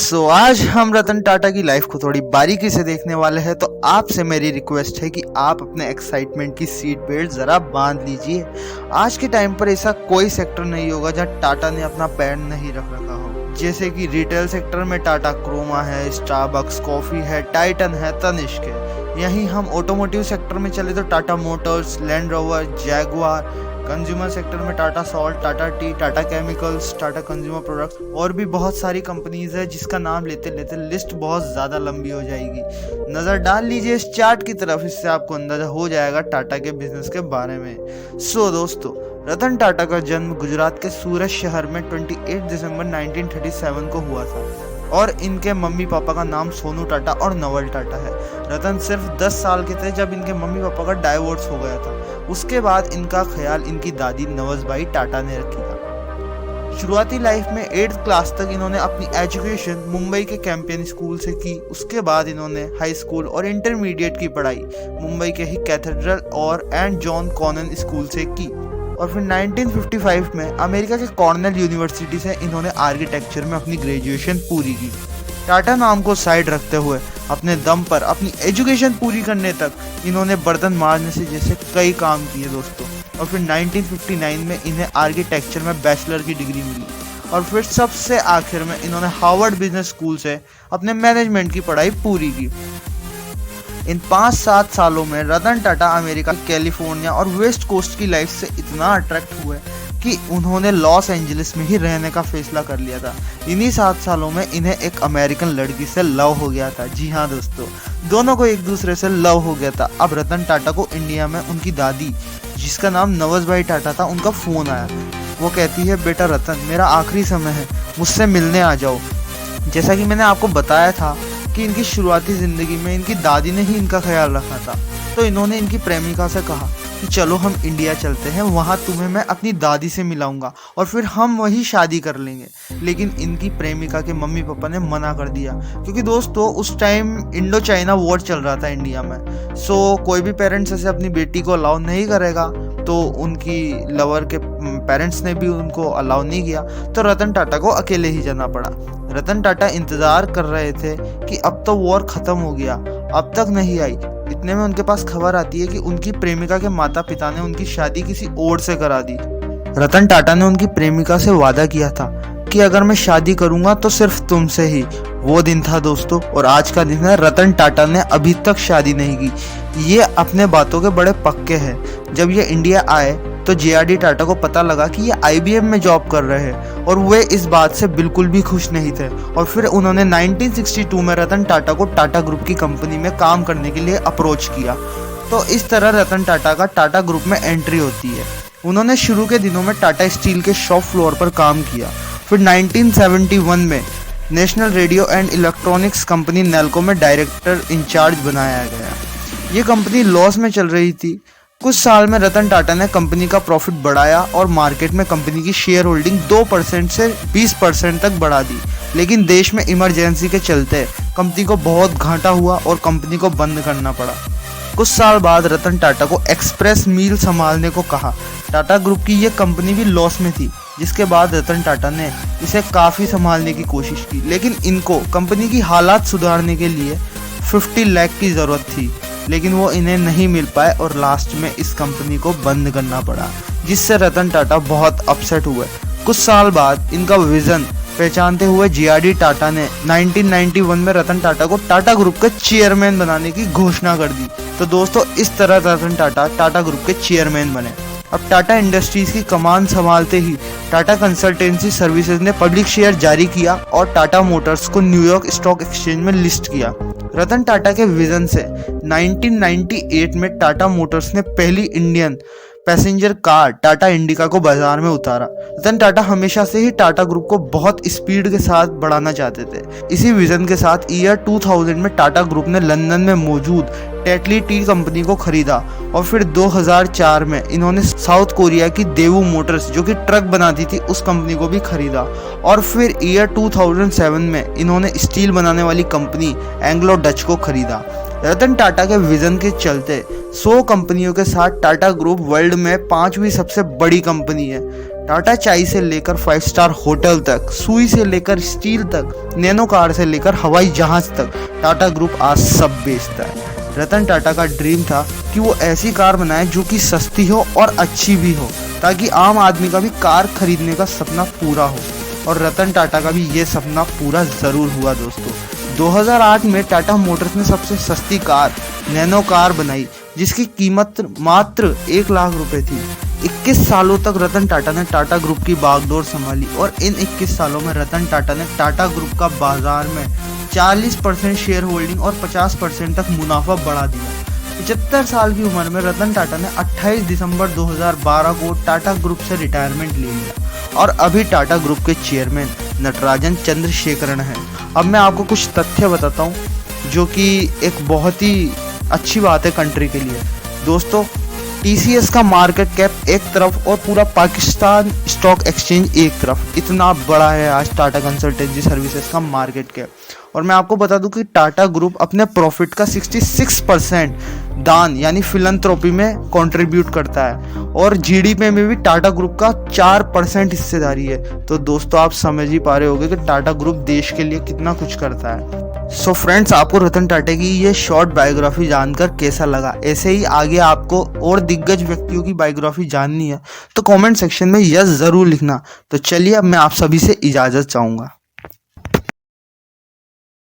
आज हम रतन टाटा की लाइफ को थोड़ी बारीकी से देखने वाले हैं। तो आपसे मेरी रिक्वेस्ट है कि आप अपने एक्साइटमेंट की सीट बेल्ट जरा बांध लीजिए। आज के टाइम पर ऐसा कोई सेक्टर नहीं होगा जहां टाटा ने अपना पैर नहीं रख रखा हो। जैसे कि रिटेल सेक्टर में टाटा क्रोमा है, स्टारबक्स कॉफी है, टाइटन है, तनिष्क है। यहीं हम ऑटोमोटिव सेक्टर में चले तो Tata Motors, Land Rover, Jaguar. Consumer sector में Tata Salt, Tata Tea, Tata Chemicals, Tata Consumer Products और भी बहुत सारी कंपनीज है जिसका नाम लेते लेते लिस्ट बहुत ज़्यादा लंबी हो जाएगी। नज़र डाल लीजिए इस चार्ट की तरफ, इससे आपको अंदाजा हो जाएगा टाटा के बिजनेस के बारे में। दोस्तों, रतन टाटा का जन्म गुजरात के सूरत शहर में 28 दिसंबर 1937 को हुआ था और इनके मम्मी पापा का नाम सोनू टाटा और नवल टाटा है। रतन सिर्फ 10 साल के थे जब इनके मम्मी पापा का डाइवोर्स हो गया था। उसके बाद इनका ख्याल इनकी दादी नवजबाई टाटा ने रखा। शुरुआती लाइफ में 8th क्लास तक इन्होंने अपनी एजुकेशन मुंबई के कैंपियन स्कूल से की। उसके बाद इन्होंने हाई स्कूल और इंटरमीडिएट की पढ़ाई मुंबई के ही कैथेड्रल और एंड जॉन कॉनन स्कूल से की और फिर 1955 में अमेरिका के कॉर्नेल यूनिवर्सिटी से इन्होंने आर्किटेक्चर में अपनी ग्रेजुएशन पूरी की। टाटा नाम को साइड रखते हुए अपने दम पर अपनी एजुकेशन पूरी करने तक इन्होंने बर्तन मारने से जैसे कई काम किए दोस्तों। और फिर 1959 में इन्हें आर्किटेक्चर में बैचलर की डिग्री मिली और फिर सबसे आखिर में इन्होंने हार्वर्ड बिजनेस स्कूल से अपने मैनेजमेंट की पढ़ाई पूरी की। इन 5-7 सालों में रतन टाटा अमेरिका, कैलिफोर्निया और वेस्ट कोस्ट की लाइफ से इतना अट्रैक्ट हुए कि उन्होंने लॉस एंजलिस में ही रहने का फैसला कर लिया था। इन्हीं 7 सालों में इन्हें एक अमेरिकन लड़की से लव हो गया था। जी हाँ दोस्तों, दोनों को एक दूसरे से लव हो गया था। अब रतन टाटा को इंडिया में उनकी दादी, जिसका नाम नवजबाई टाटा था, उनका फ़ोन आया। वो कहती है, बेटा रतन, मेरा आखिरी समय है, मुझसे मिलने आ जाओ। जैसा कि मैंने आपको बताया था कि इनकी शुरुआती ज़िंदगी में इनकी दादी ने ही इनका ख्याल रखा था, तो इन्होंने इनकी प्रेमिका से कहा कि चलो हम इंडिया चलते हैं, वहाँ तुम्हें मैं अपनी दादी से मिलाऊंगा और फिर हम वही शादी कर लेंगे। लेकिन इनकी प्रेमिका के मम्मी पापा ने मना कर दिया क्योंकि दोस्तों उस टाइम इंडो चाइना वॉर चल रहा था इंडिया में। कोई भी पेरेंट्स ऐसे अपनी बेटी को अलाउ नहीं करेगा, तो उनकी लवर के पेरेंट्स ने भी उनको अलाउ नहीं किया, तो रतन टाटा को अकेले ही जाना पड़ा। रतन टाटा इंतज़ार कर रहे थे कि अब तो वॉर ख़त्म हो गया, अब तक नहीं आई। इतने में उनके पास खबर आती है कि उनकी प्रेमिका के माता पिता ने उनकी शादी किसी और से करा दी। रतन टाटा ने उनकी प्रेमिका से वादा किया था कि अगर मैं शादी करूंगा तो सिर्फ तुमसे ही। वो दिन था दोस्तों, और आज का दिन है। रतन टाटा ने अभी तक शादी नहीं की। ये अपने बातों के बड़े पक्के हैं। जब ये इंडिया आए तो JRD टाटा को पता लगा कि ये IBM में जॉब कर रहे हैं और वे इस बात से बिल्कुल भी खुश नहीं थे। और फिर उन्होंने 1962 में रतन टाटा को टाटा ग्रुप की कंपनी में काम करने के लिए अप्रोच किया। तो इस तरह रतन टाटा का टाटा ग्रुप में एंट्री होती है। उन्होंने शुरू के दिनों में टाटा स्टील के शॉप फ्लोर पर काम किया। फिर 1971 में national radio and electronics company Nelco में डायरेक्टर इंचार्ज बनाया गया। ये कंपनी लॉस में चल रही थी। कुछ साल में रतन टाटा ने कंपनी का प्रॉफिट बढ़ाया और मार्केट में कंपनी की शेयर होल्डिंग 2% से 20% तक बढ़ा दी। लेकिन देश में इमरजेंसी के चलते कंपनी को बहुत घाटा हुआ और कंपनी को बंद करना पड़ा। कुछ साल बाद रतन टाटा को एक्सप्रेस मील संभालने को कहा। टाटा ग्रुप की ये कंपनी भी लॉस में थी, जिसके बाद रतन टाटा ने इसे काफ़ी संभालने की कोशिश की। लेकिन इनको कंपनी की हालात सुधारने के लिए 50 लाख की ज़रूरत थी, लेकिन वो इन्हें नहीं मिल पाए और लास्ट में इस कंपनी को बंद करना पड़ा, जिससे रतन टाटा बहुत अपसेट हुए। कुछ साल बाद इनका विज़न पहचानते हुए JRD टाटा ने 1991 में रतन टाटा को टाटा ग्रुप के चेयरमैन बनाने की घोषणा कर दी। तो दोस्तों, इस तरह रतन टाटा टाटा ग्रुप के चेयरमैन बने। अब टाटा इंडस्ट्रीज की कमान संभालते ही टाटा कंसल्टेंसी सर्विसेज ने पब्लिक शेयर जारी किया और टाटा मोटर्स को न्यूयॉर्क स्टॉक एक्सचेंज में लिस्ट किया। रतन टाटा के विजन से 1998 में टाटा मोटर्स ने पहली Indian passenger car Tata indica को बाजार में उतारा। रतन टाटा हमेशा से ही टाटा ग्रुप को बहुत स्पीड के साथ बढ़ाना चाहते थे। इसी विजन के साथ ईयर 2000 में टाटा ग्रुप ने लंदन में मौजूद टेटली टी कंपनी को खरीदा और फिर 2004 में इन्होंने साउथ कोरिया की देवू मोटर्स, जो कि ट्रक बनाती थी, उस कंपनी को भी खरीदा। और फिर ईयर 2007 में इन्होंने स्टील बनाने वाली कंपनी एंग्लो डच को खरीदा। रतन टाटा के विजन के चलते 100 कंपनियों के साथ टाटा ग्रुप वर्ल्ड में 5वीं सबसे बड़ी कंपनी है। टाटा चाय से लेकर 5 स्टार होटल तक, सुई से लेकर स्टील तक, नैनो कार से लेकर हवाई जहाज तक टाटा ग्रुप आज सब बेचता है। रतन टाटा का ड्रीम था कि वो ऐसी कार बनाए जो कि सस्ती हो और अच्छी भी हो, ताकि आम आदमी का भी कार खरीदने का सपना पूरा हो। और रतन टाटा का भी ये सपना पूरा ज़रूर हुआ दोस्तों। 2008 में टाटा मोटर्स ने सबसे सस्ती कार नैनो कार बनाई, जिसकी कीमत मात्र 1 लाख रुपए थी। 21 सालों तक रतन टाटा ने टाटा ग्रुप की बागडोर संभाली और इन 21 सालों में रतन टाटा ने टाटा ग्रुप का बाजार में 40% शेयर होल्डिंग और 50% तक मुनाफा बढ़ा दिया। 75 साल की उम्र में रतन टाटा ने 28 दिसंबर 2012 को टाटा ग्रुप से रिटायरमेंट ले लिया और अभी टाटा ग्रुप के चेयरमैन नटराजन चंद्रशेखरन हैं। अब मैं आपको कुछ तथ्य बताता हूँ जो कि एक बहुत ही अच्छी बात है कंट्री के लिए। दोस्तों, TCS का मार्केट कैप एक तरफ और पूरा पाकिस्तान स्टॉक एक्सचेंज एक तरफ, इतना बड़ा है आज टाटा कंसल्टेंसी सर्विसेज का मार्केट कैप। और मैं आपको बता दूं कि टाटा ग्रुप अपने प्रॉफिट का 66% दान यानी फिलंथ्रोपी में कंट्रीब्यूट करता है और GDP में भी टाटा ग्रुप का 4% हिस्सेदारी है। तो दोस्तों, आप समझ ही पा रहे होंगे कि टाटा ग्रुप देश के लिए कितना कुछ करता है। सो फ्रेंड्स, आपको रतन टाटा की ये शॉर्ट बायोग्राफी जानकर कैसा लगा? ऐसे ही आगे आपको और दिग्गज व्यक्तियों की बायोग्राफी जाननी है तो कमेंट सेक्शन में यस ज़रूर लिखना। तो चलिए, अब मैं आप सभी से इजाज़त चाहूँगा।